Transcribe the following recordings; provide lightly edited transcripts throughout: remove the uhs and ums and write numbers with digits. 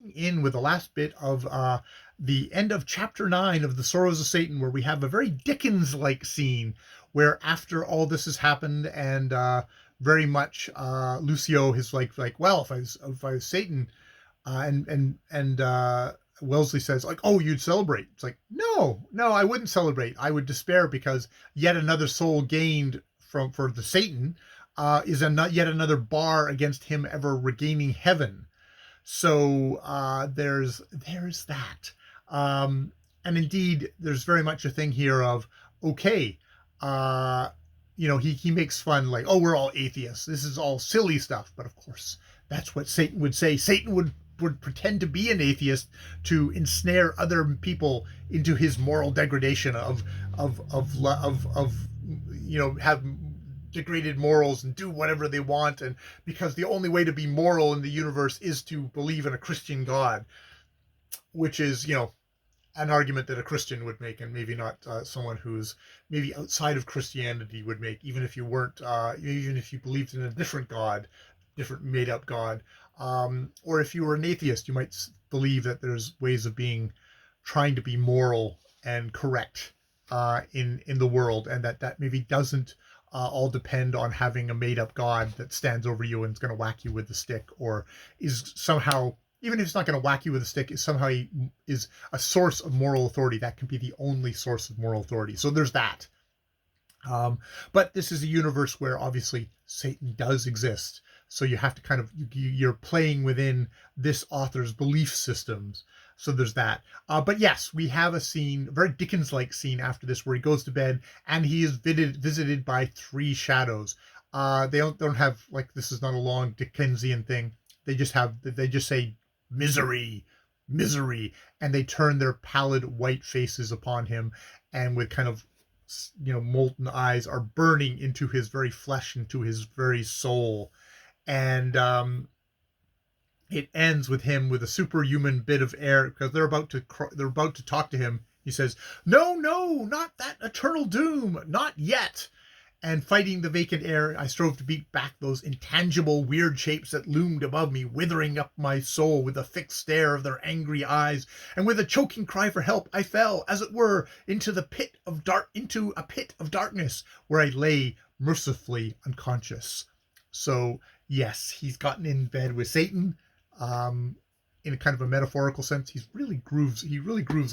kicking in with the last bit of the end of chapter 9 of the Srrws of Satan, where we have a very Dickens-like scene where after all this has happened and very much Lucio is like, well, if I was Satan, and Wellesley says like, oh, you'd celebrate. It's like, no, I wouldn't celebrate. I would despair because yet another soul gained for the Satan is yet another bar against him ever regaining heaven. So there's that. And indeed, there's very much a thing here of, okay, uh, he makes fun like, oh, we're all atheists. This is all silly stuff. But of course, that's what Satan would say. Satan would pretend to be an atheist to ensnare other people into his moral degradation of have degraded morals and do whatever they want, and because the only way to be moral in the universe is to believe in a Christian God, which is an argument that a Christian would make, and maybe not someone who's maybe outside of Christianity would make, even if you weren't, even if you believed in a different God, different made up God, or if you were an atheist, you might believe that there's ways of trying to be moral and correct in the world, and that maybe doesn't all depend on having a made up God that stands over you and is going to whack you with the stick, or is somehow, even if it's not going to whack you with a stick, is somehow is a source of moral authority. That can be the only source of moral authority. So there's that. But this is a universe where obviously Satan does exist. So you have to kind of, you're playing within this author's belief systems. So there's that. But yes, we have a scene, a very Dickens-like scene after this, where he goes to bed and he is visited by three shadows. They don't have, like, this is not a long Dickensian thing. They just say misery, misery, and they turn their pallid white faces upon him, and with kind of molten eyes are burning into his very flesh, into his very soul. And it ends with him with a superhuman bit of air, because they're about to talk to him. He says, no, not that eternal doom, not yet. And fighting the vacant air, I strove to beat back those intangible weird shapes that loomed above me, withering up my soul with the fixed stare of their angry eyes. And with a choking cry for help, I fell, as it were, into a pit of darkness, where I lay mercifully unconscious. So yes, he's gotten in bed with Satan. In a kind of a metaphorical sense, he really grooves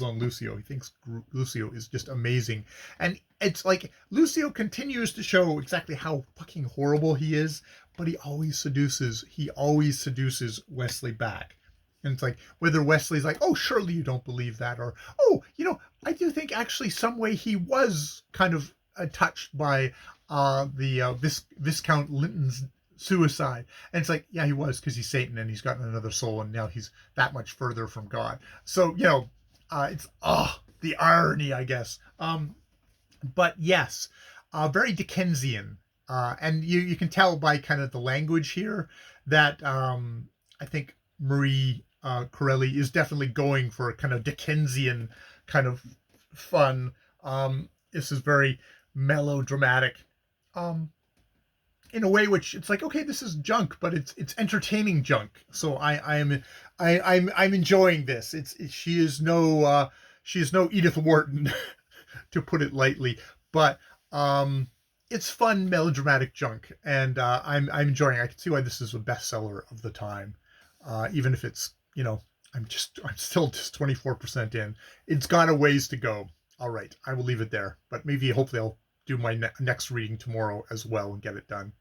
on Lucio. He thinks Lucio is just amazing. And it's like Lucio continues to show exactly how fucking horrible he is, but he always seduces Wesley back. And it's like, whether Wesley's like, oh, surely you don't believe that, or, oh, I do think actually some way he was kind of touched by the Viscount Linton's suicide. And it's like, yeah, he was, because he's Satan and he's gotten another soul, and now he's that much further from God. So it's the irony, I guess. But yes, very Dickensian, and you can tell by kind of the language here that I think Marie Corelli is definitely going for a kind of Dickensian kind of fun. This is very melodramatic. In a way which it's like, okay, this is junk, but it's entertaining junk. So I'm enjoying this. She is no Edith Wharton, to put it lightly, but it's fun melodramatic junk, and I'm enjoying it. I can see why this is a bestseller of the time, even if it's I'm still just 24% in. It's got a ways to go. All right, I will leave it there, but maybe hopefully I'll do my next reading tomorrow as well and get it done.